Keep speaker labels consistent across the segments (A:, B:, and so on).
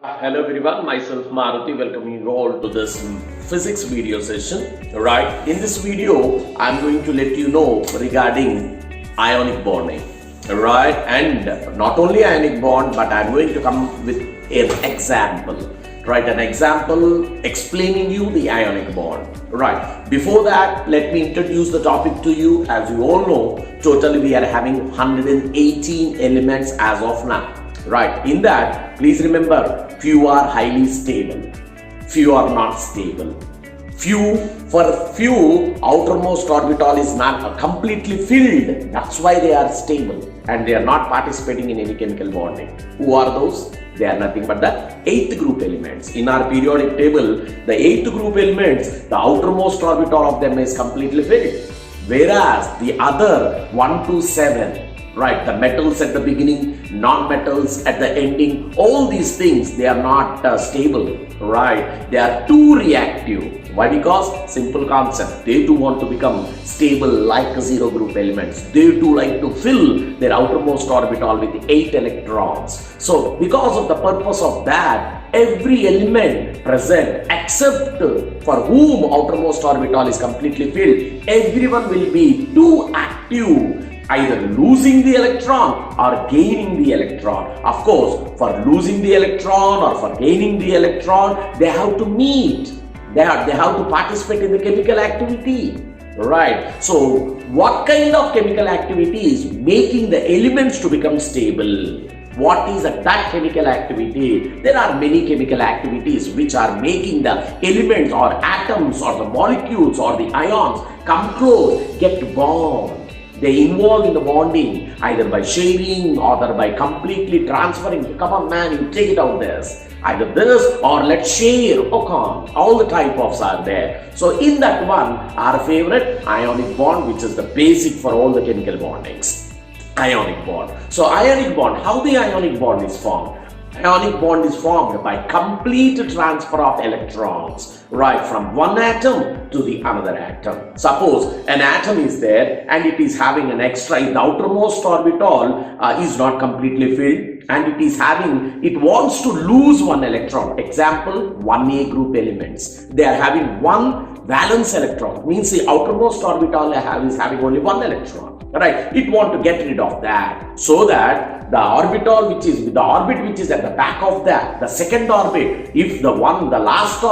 A: Hello everyone, myself Maruthi, welcoming you all to this physics video session. Right, in this video, I'm going to let you know regarding ionic bonding. Right, and not only ionic bond, but I'm going to come with an example. Right, an example explaining you the ionic bond. Right, before that, let me introduce the topic to you. As you all know, totally we are having 118 elements as of now. Right, in that, please remember, few are highly stable, few are not stable. For few, outermost orbital is not completely filled. That's why they are stable and they are not participating in any chemical bonding. Who are those? They are nothing but the 8th group elements. In our periodic table, the 8th group elements, the outermost orbital of them is completely filled. Whereas the other 1 to 7, right, the metals at the beginning, non-metals at the ending, all these things, they are not stable, right? They are too reactive. Why? Because simple concept, they too want to become stable like 0 group elements. They too like to fill their outermost orbital with 8 electrons. So because of the purpose of that, every element present except for whom outermost orbital is completely filled, everyone will be too active, either losing the electron or gaining the electron. Of course, for losing the electron or for gaining the electron, they have to meet. They have to participate in the chemical activity. Right. So, what kind of chemical activity is making the elements to become stable? What is that chemical activity? There are many chemical activities which are making the elements or atoms or the molecules or the ions come close, get bound. They involve in the bonding either by sharing or by completely transferring. Come on man, you take it out this. Either this or let's share. Oh come. All the type ofs are there. So in that one, our favorite ionic bond, which is the basic for all the chemical bondings. Ionic bond. So ionic bond, how the ionic bond is formed? Ionic bond is formed by complete transfer of electrons, right, from one atom to the another atom. Suppose an atom is there and it is having an extra, the outermost orbital is not completely filled and it wants to lose one electron. Example, 1a group elements. They are having one valence electron, means the outermost orbital is having only one electron. Right, it want to get rid of that, so that the orbital which is at the back of that, the second orbit, if the last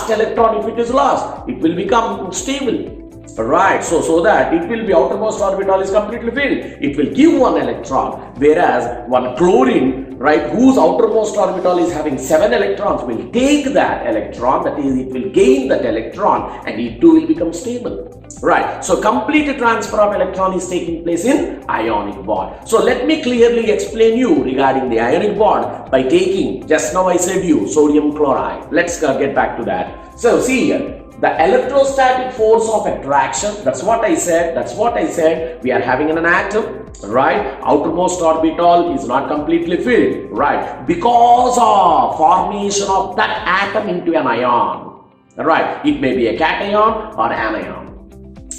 A: electron, if it is lost, it will become stable. Right, so that it will be outermost orbital is completely filled. It will give one electron, whereas one chlorine, right, whose outermost orbital is having 7 electrons, will take that electron, that is, it will gain that electron and it too will become stable. Right, so complete transfer of electron is taking place in ionic bond. So let me clearly explain you regarding the ionic bond by taking, just now I said you, sodium chloride. Let's get back to that. So see here. The electrostatic force of attraction, that's what I said, we are having an atom, right? Outermost orbital is not completely filled, right? Because of formation of that atom into an ion, right? It may be a cation or anion.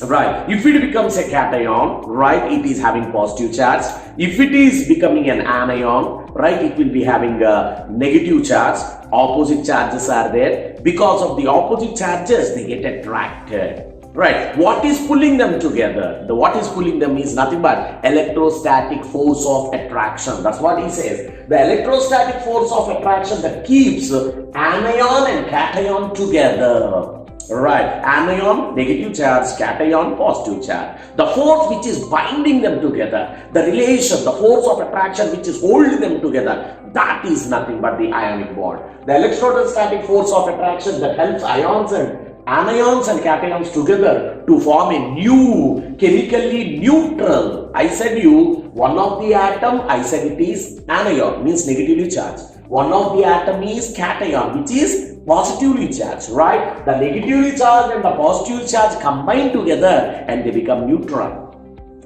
A: Right, if it becomes a cation, right, it is having positive charge. If it is becoming an anion, right, it will be having a negative charge. Opposite charges are there. Because of the opposite charges, they get attracted. Right, what is pulling them together? What is pulling them is nothing but electrostatic force of attraction. That's what he says. The electrostatic force of attraction that keeps anion and cation together. Right, anion, negative charge, cation, positive charge. The force which is binding them together, the relation, the force of attraction which is holding them together, that is nothing but the ionic bond. The electrostatic force of attraction that helps ions and anions and cations together to form a new, chemically neutral. I said you, one of the atom, I said it is anion, means negatively charged. One of the atom is cation, which is positively charged, right? The negatively charged and the positive charge combine together and they become neutral.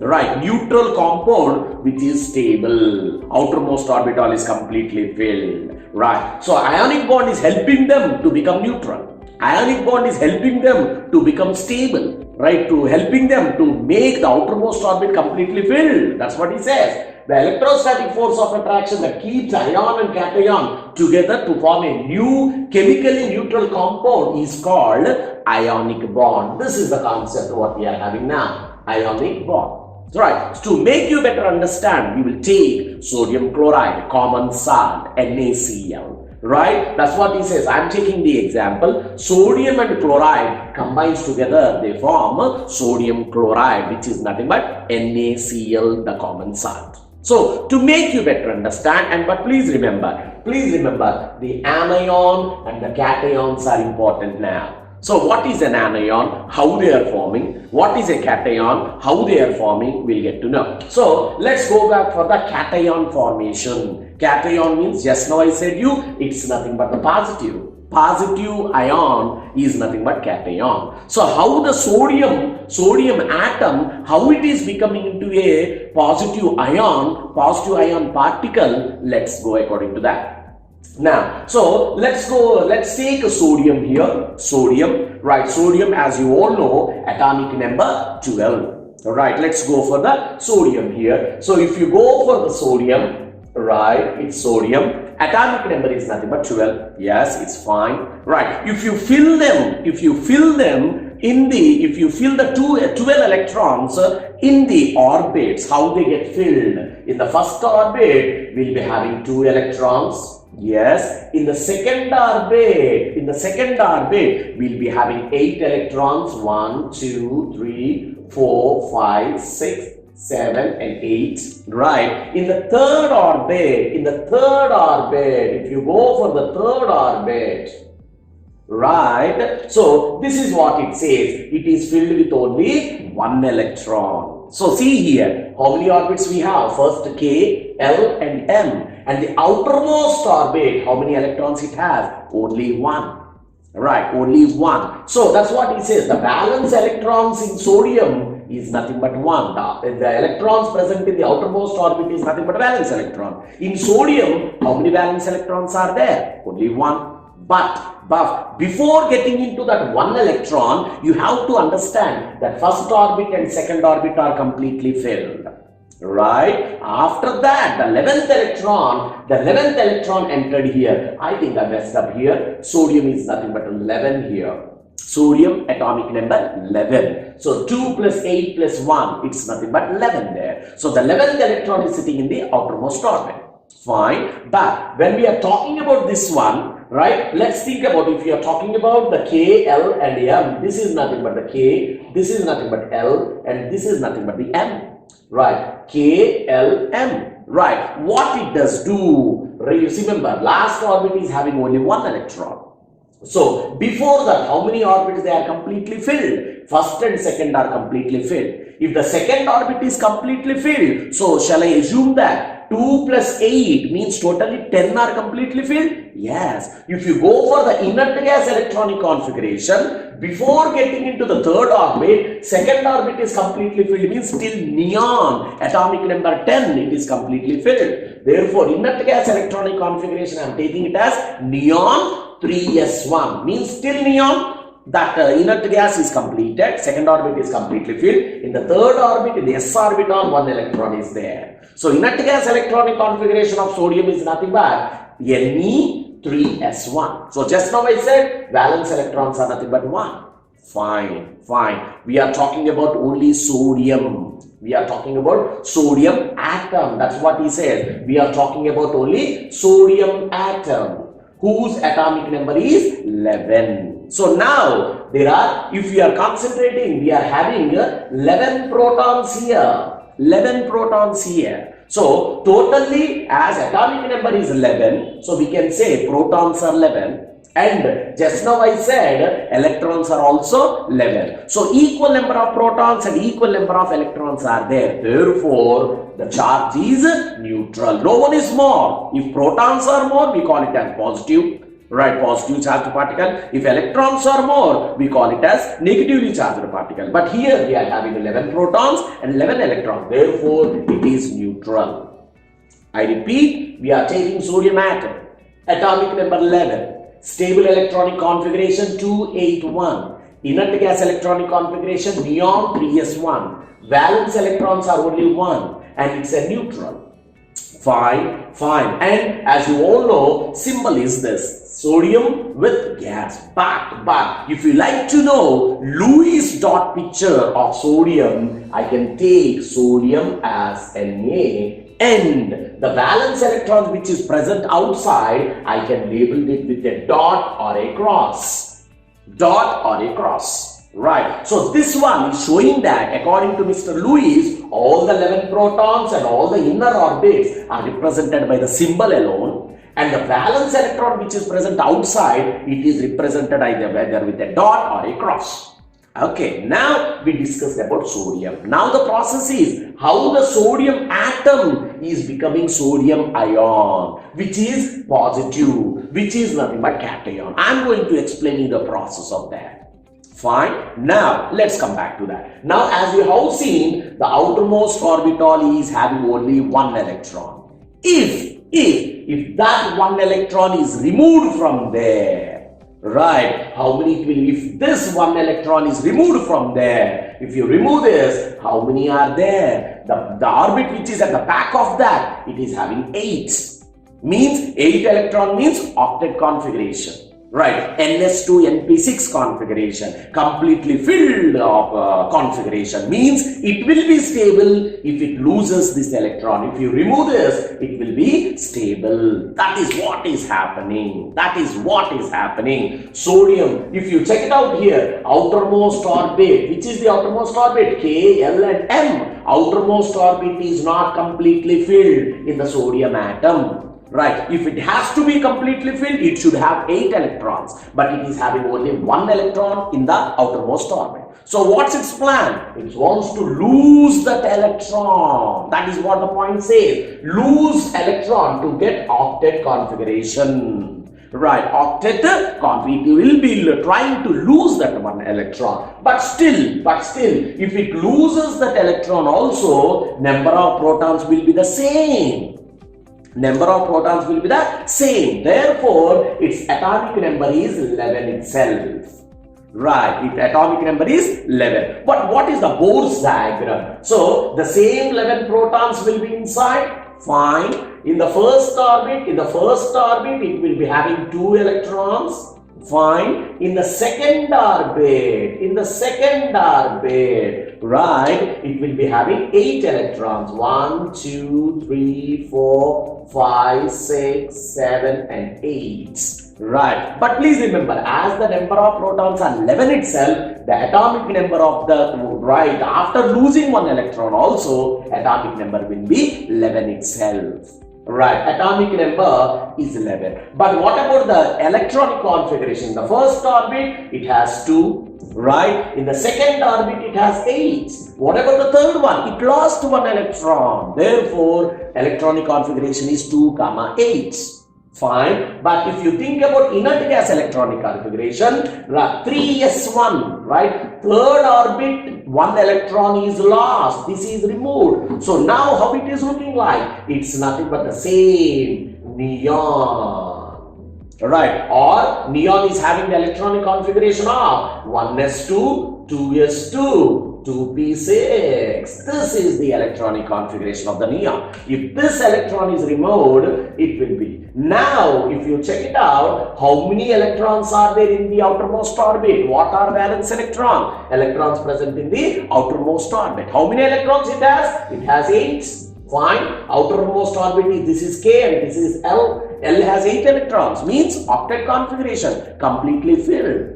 A: Right, neutral compound which is stable. Outermost orbital is completely filled. Right, so ionic bond is helping them to become neutral. Ionic bond is helping them to become stable, right? To helping them to make the outermost orbit completely filled. That's what he says. The electrostatic force of attraction that keeps ion and cation together to form a new chemically neutral compound is called ionic bond. This is the concept what we are having now, ionic bond. Right. So to make you better understand, we will take sodium chloride, common salt, NaCl. Right? That's what he says. I'm taking the example. Sodium and chloride combines together, they form sodium chloride, which is nothing but NaCl, the common salt. So to make you better understand, but please remember, the anion and the cations are important now. So what is an anion, how they are forming, what is a cation, how they are forming, we'll get to know. So let's go back for the cation formation. Cation means, just now I said you, it's nothing but the positive. Positive ion is nothing but cation. So how the sodium atom, how it is becoming into a positive ion particle, let's go according to that. Now, so let's take a sodium here, right, sodium as you all know, atomic number 12, right, let's go for the sodium here. So if you go for the sodium, right, it's sodium, atomic number is nothing but 12, yes, it's fine, right, if you fill them in the, if you fill the 12 electrons in the orbits, how they get filled? In the first orbit, we'll be having 2 electrons. Yes, in the second orbit, we'll be having 8 electrons. 1, 2, 3, 4, 5, 6, 7 and 8. Right. In the third orbit, if you go for the third orbit, right, so this is what it says. It is filled with only 1 electron. So see here, how many orbits we have? First K, L and M. And the outermost orbit, how many electrons it has? Only 1. Right, only 1. So that's what he says. The valence electrons in sodium is nothing but 1. The electrons present in the outermost orbit is nothing but valence electron. In sodium, how many valence electrons are there? Only 1. But before getting into that 1 electron, you have to understand that first orbit and second orbit are completely filled. Right? After that, the 11th electron entered here. I think I messed up here. Sodium is nothing but 11 here. Sodium atomic number 11. So 2 plus 8 plus 1, it's nothing but 11 there. So the 11th electron is sitting in the outermost orbit. Fine. But when we are talking about this one, right, let's think about, if you are talking about the K, L and M, this is nothing but the K, this is nothing but L, and this is nothing but the M. Right, K, L, M. Right, what it does do, remember, last orbit is having only 1 electron. So before that, how many orbits they are completely filled? First and second are completely filled. If the second orbit is completely filled, so shall I assume that 2 plus 8 means totally 10 are completely filled? Yes. If you go for the inert gas electronic configuration, before getting into the third orbit, second orbit is completely filled, means till neon, atomic number 10, it is completely filled. Therefore, inert gas electronic configuration, I am taking it as neon 3s1, means till neon, that inert gas is completed, second orbit is completely filled. In the third orbit, in the s orbital, 1 electron is there. So inert gas electronic configuration of sodium is nothing but Ne3s1. So just now I said valence electrons are nothing but 1. Fine. We are talking about only sodium. We are talking about sodium atom. That's what he said. We are talking about only sodium atom, whose atomic number is 11. So now there are, if we are concentrating, we are having 11 protons here. 11 protons here. So totally, as atomic number is 11, so we can say protons are 11. And just now I said electrons are also 11. So equal number of protons and equal number of electrons are there. Therefore, the charge is neutral. No one is more. If protons are more, we call it as positive. Right, positive charged particle. If electrons are more, we call it as negatively charged particle. But here we are having 11 protons and 11 electrons. Therefore, it is neutral. I repeat, we are taking sodium atom, atomic number 11, stable electronic configuration 281, inert gas electronic configuration neon 3s1, valence electrons are only 1, and it's a neutral. Fine, fine. And as you all know, symbol is this, sodium with gas. But if you like to know Lewis dot picture of sodium, I can take sodium as Na, and the valence electron which is present outside, I can label it with a dot or a cross. Dot or a cross. Right. So this one is showing that according to Mr. Lewis, all the 11 protons and all the inner orbits are represented by the symbol alone, and the valence electron which is present outside, it is represented either with a dot or a cross. Okay, now we discussed about sodium. Now the process is how the sodium atom is becoming sodium ion, which is positive, which is nothing but cation. I am going to explain you the process of that. Fine. Now let's come back to that. Now, as we have seen, the outermost orbital is having only one electron. If that one electron is removed from there, right? How many it will? If this one electron is removed from there, if you remove this, how many are there? The orbit which is at the back of that, it is having 8. Means 8 electron means octet configuration. Right, ns2 np6 configuration, completely filled of configuration, means it will be stable if it loses this electron. If you remove this, it will be stable. That is what is happening. That is what is happening. Sodium, if you check it out here, outermost orbit, which is the outermost orbit? K, L and M. Outermost orbit is not completely filled in the sodium atom. Right, if it has to be completely filled, it should have 8 electrons, but it is having only 1 electron in the outermost orbit. So what's its plan? It wants to lose that electron. That is what the point says. Lose electron to get octet configuration. Right, octet configuration will be trying to lose that one electron. But still, if it loses that electron also, number of protons will be the same. Number of protons will be the same. Therefore, its atomic number is 11 itself. Right, its atomic number is 11. But what is the Bohr's diagram? So, the same 11 protons will be inside. Fine. In the first orbit, it will be having 2 electrons. Fine. In the second orbit, right, it will be having 8 electrons. 1, 2, 3, 4, 5, 6, 7 and 8. Right. But please remember, as the number of protons are 11 itself, the atomic number of the, right, after losing 1 electron also, atomic number will be 11 itself. Right, atomic number is 11. But what about the electronic configuration? In the first orbit, it has 2. Right, in the second orbit, it has 8. What about the third one? It lost 1 electron. Therefore, electronic configuration is 2, 8. Fine. But if you think about inert gas electronic configuration, 3s1, right? Third orbit, 1 electron is lost. This is removed. So now how it is looking like? It's nothing but the same neon. Right? Or neon is having the electronic configuration of 1s2, 2s2. 2p6. This is the electronic configuration of the neon. If this electron is removed, it will be. Now, if you check it out, how many electrons are there in the outermost orbit? What are valence electrons? Electrons present in the outermost orbit. How many electrons it has? It has 8. Fine. Outermost orbit is, this is K and this is L. L has 8 electrons. Means octet configuration. Completely filled.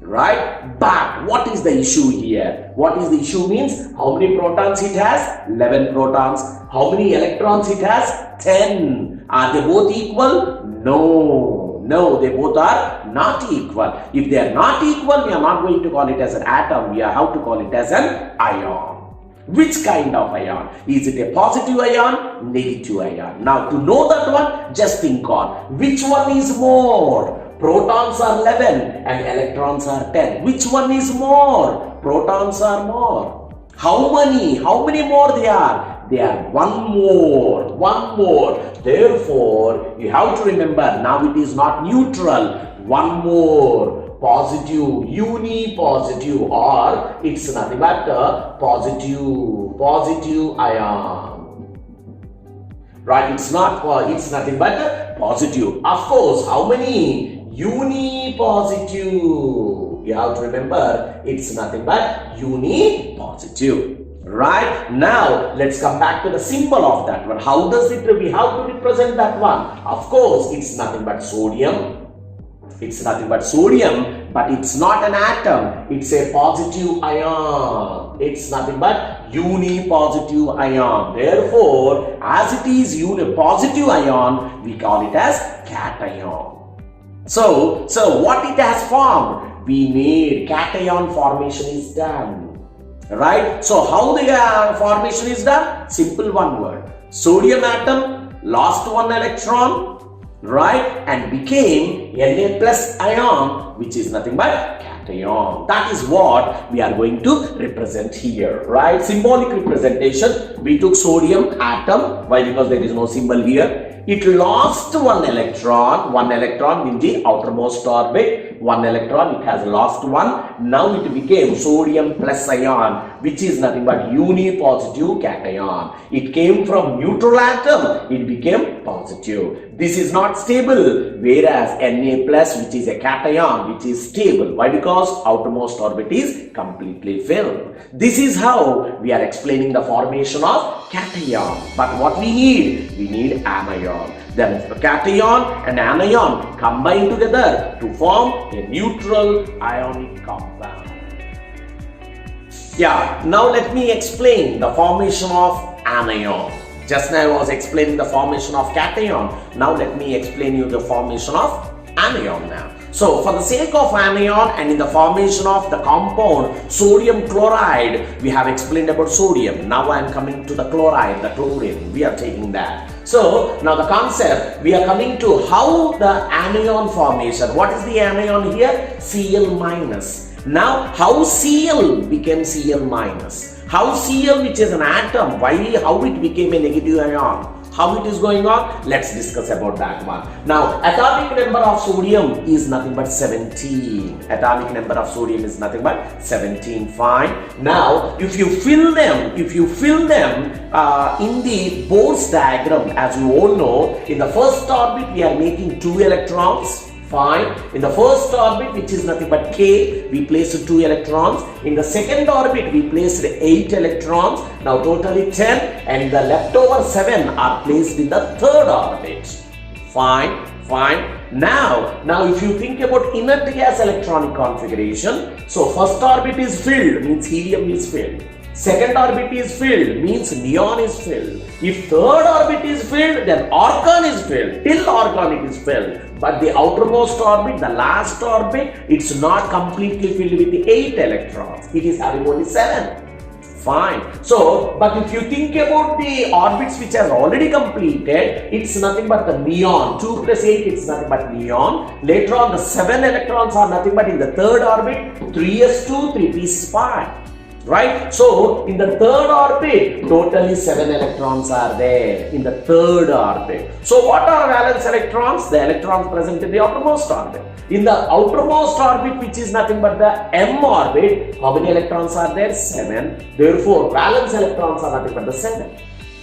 A: Right? But what is the issue here? What is the issue means? How many protons it has? 11 protons. How many electrons it has? 10. Are they both equal? No, they both are not equal. If they are not equal, we are not going to call it as an atom. We have to call it as an ion. Which kind of ion? Is it a positive ion? Negative ion. Now, to know that one, just think on which one is more. Protons are 11 and electrons are 10. Which one is more? Protons are more. How many? How many more they are? They are one more. Therefore, you have to remember, now it is not neutral. One more. Positive, unipositive, or it's nothing but a positive ion. right? It's nothing but positive. Of course, how many? Uni-positive. You have to remember, it's nothing but uni-positive. Right? Now, let's come back to the symbol of that one. How does it, we have to represent that one? Of course, it's nothing but sodium. It's nothing but sodium, but it's not an atom. It's a positive ion. It's nothing but uni-positive ion. Therefore, as it is uni-positive ion, we call it as cation. So what it has formed? We made cation formation is done. Right? So how the formation is done? Simple one word. Sodium atom lost one electron, right, and became Na plus ion, which is nothing but cation. That is what we are going to represent here, right? Symbolic representation. We took sodium atom. Why? Because there is no symbol here. It lost one electron in the outermost orbit. One electron, it has lost one. Now it became sodium plus ion, which is nothing but uni-positive cation. It came from neutral atom, it became positive. This is not stable, whereas Na plus, which is a cation, which is stable. Why? Because outermost orbit is completely filled. This is how we are explaining the formation of cation. But what we need anion. Then cation and anion combine together to form a neutral ionic compound. Yeah, now let me explain the formation of anion. Just now I was explaining the formation of cation. Now let me explain you the formation of anion now. So for the sake of anion and in the formation of the compound sodium chloride, we have explained about sodium. Now I am coming to the chloride, the chlorine. We are taking that. So now the concept, we are coming to how the anion formation. What is the anion here? Cl minus. Now how Cl became Cl minus? How Cl, which is an atom, how it became a negative ion? How it is going on? Let's discuss about that one. Now, atomic number of sodium is nothing but 17. Atomic number of sodium is nothing but 17. Fine. Now, if you fill them in the Bohr's diagram, as you all know, in the first orbit we are making 2 electrons. Fine. In the first orbit, which is nothing but K, we placed 2 electrons. In the second orbit, we placed 8 electrons. Now totally 10, and the leftover 7 are placed in the third orbit. Fine. Now if you think about inert gas electronic configuration, so first orbit is filled, means helium is filled. Second orbit is filled, means neon is filled. If third orbit is filled, then argon is filled, till argon it is filled. But the outermost orbit, the last orbit, it's not completely filled with the 8 electrons. It is having only 7. Fine. So, but if you think about the orbits which are already completed, it's nothing but the neon. 2 plus 8, it's nothing but neon. Later on, the 7 electrons are nothing but in the third orbit. 3s2, 3p5. Right? So, in the third orbit, totally 7 electrons are there in the third orbit. So, what are valence electrons? The electrons present in the outermost orbit. In the outermost orbit, which is nothing but the m orbit, how many electrons are there? 7. Therefore, valence electrons are nothing but the 7.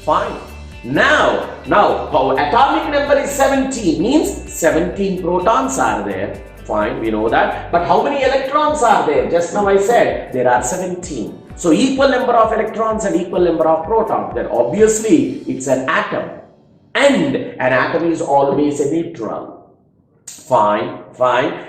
A: Fine. Now, atomic number is 17, means 17 protons are there. Fine, we know that. But how many electrons are there? Just now I said there are 17. So equal number of electrons and equal number of protons. Then obviously it's an atom. And an atom is always a neutral. Fine.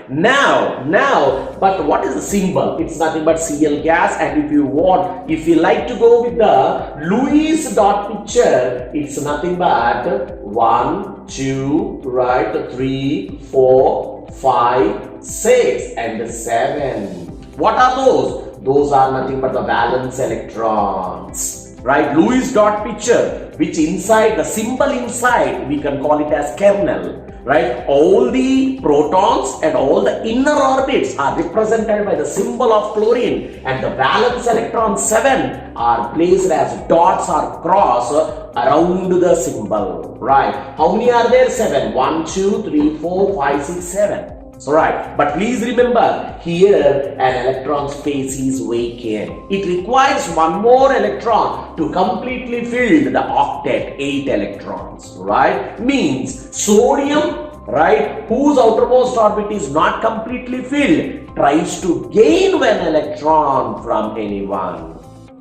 A: Now, but what is the symbol? It's nothing but Cl gas. And if you like to go with the Lewis dot picture, it's nothing but 1, 2, right, 3, 4, 5, 6 and 7. What are those? Those are nothing but the valence electrons, right? Lewis dot picture, which inside the symbol inside we can call it as kernel, right? All the protons and all the inner orbits are represented by the symbol of chlorine, and the valence electrons 7 are placed as dots or cross around the symbol, right? How many are there? 7. 1, 2, 3, 4, 5, 6, 7. Right, but please remember here an electron space is vacant. It requires one more electron to completely fill the octet, 8 electrons, right? Means sodium, right, whose outermost orbit is not completely filled, tries to gain one electron from anyone.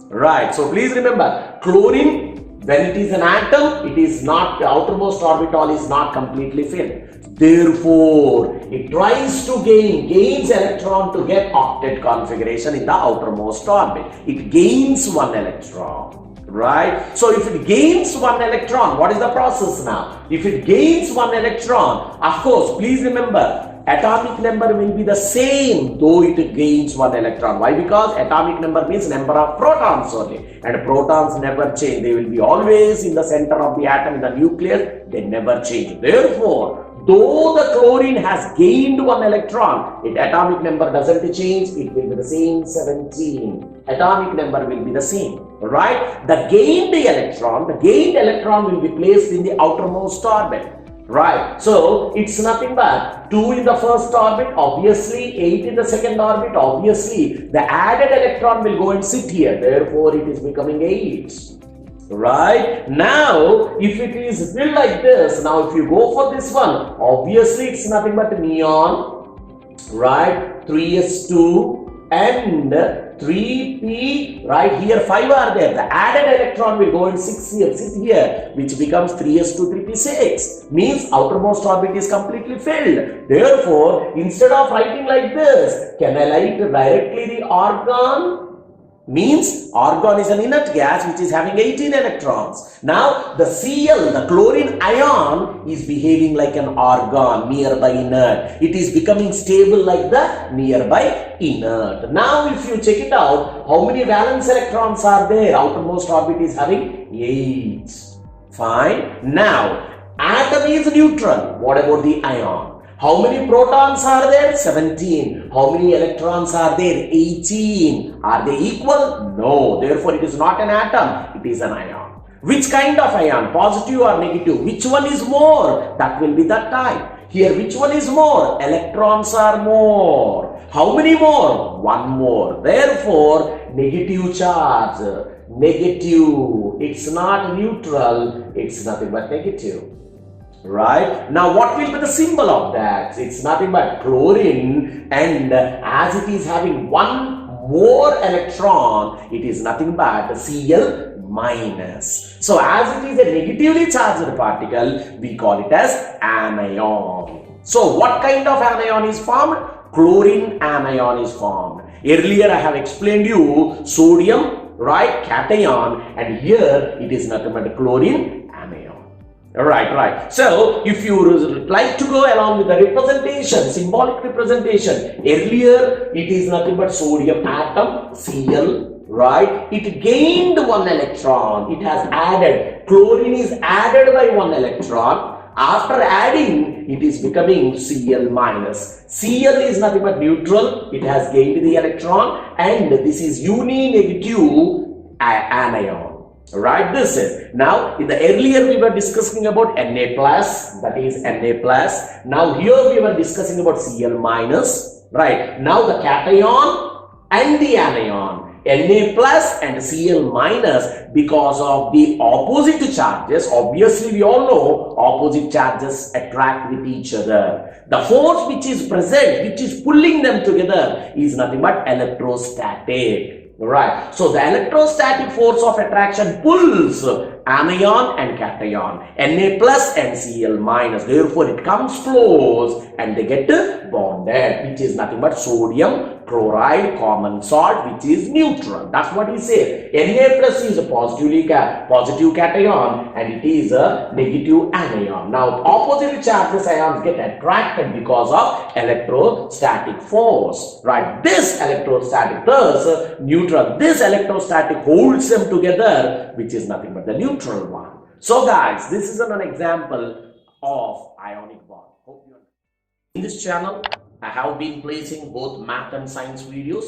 A: Right, so please remember chlorine, when it is an atom, it is not, the outermost orbital is not completely filled. Therefore, it tries to gains electron to get octet configuration in the outermost orbit. It gains one electron, right? So if it gains one electron, what is the process now? If it gains one electron, of course, please remember, atomic number will be the same though it gains one electron. Why? Because atomic number means number of protons only, and protons never change. They will be always in the center of the atom, in the nucleus. They never change. Therefore, though the chlorine has gained one electron, its atomic number doesn't change. It will be the same 17. Atomic number will be the same, right? The gained electron will be placed in the outermost orbit. Right, so it's nothing but 2 in the first orbit, obviously 8 in the second orbit, obviously the added electron will go and sit here, therefore it is becoming 8. Right, now if it is filled like this, now if you go for this one, obviously it's nothing but neon, right, 3s2 and 3p, right, here 5 are there. The added electron will go and sit here, which becomes 3s2 3p6, means outermost orbit is completely filled. Therefore, instead of writing like this, can I write directly the argon? Means argon is an inert gas which is having 18 electrons. Now the Cl, the chlorine ion, is behaving like an argon, nearby inert. It is becoming stable like the nearby inert. Now if you check it out, how many valence electrons are there? Outermost orbit is having 8. Fine. Now atom is neutral. What about the ion? How many protons are there? 17. How many electrons are there? 18. Are they equal? No. Therefore, it is not an atom. It is an ion. Which kind of ion? Positive or negative? Which one is more? That will be the type. Here, which one is more? Electrons are more. How many more? One more. Therefore, negative charge. Negative. It's not neutral. It's nothing but negative. Right, now what will be the symbol of that? It's nothing but chlorine, and as it is having one more electron, it is nothing but Cl minus. So as it is a negatively charged particle, we call it as anion. So what kind of anion is formed? Chlorine anion is formed. Earlier I have explained you sodium, right, cation, and here it is nothing but chlorine. Right. So, if you like to go along with the representation, symbolic representation, earlier it is nothing but sodium atom, Cl, right? It gained one electron. It has added. Chlorine is added by one electron. After adding, it is becoming Cl minus. Cl is nothing but neutral. It has gained the electron, and this is uni-negative anion. Right, this is now in the earlier we were discussing about Na plus, that is Na plus. Now here we were discussing about Cl minus. Right, now the cation and the anion, Na plus and Cl minus, because of the opposite charges. Obviously we all know opposite charges attract with each other. The force which is present, which is pulling them together, is nothing but electrostatic. Right, so the electrostatic force of attraction pulls anion and cation, Na plus and Cl minus. Therefore, it comes close and they get bonded, which is nothing but sodium chloride, common salt, which is neutral. That's what he says. Na plus is a positive cation and it is a negative anion. Now, opposite charges ions get attracted because of electrostatic force. Right, this electrostatic, thus neutral, this electrostatic holds them together, which is nothing but the neutral one. So guys, this is an example of ionic bond. Hope you understand. In this channel, I have been placing both math and science videos.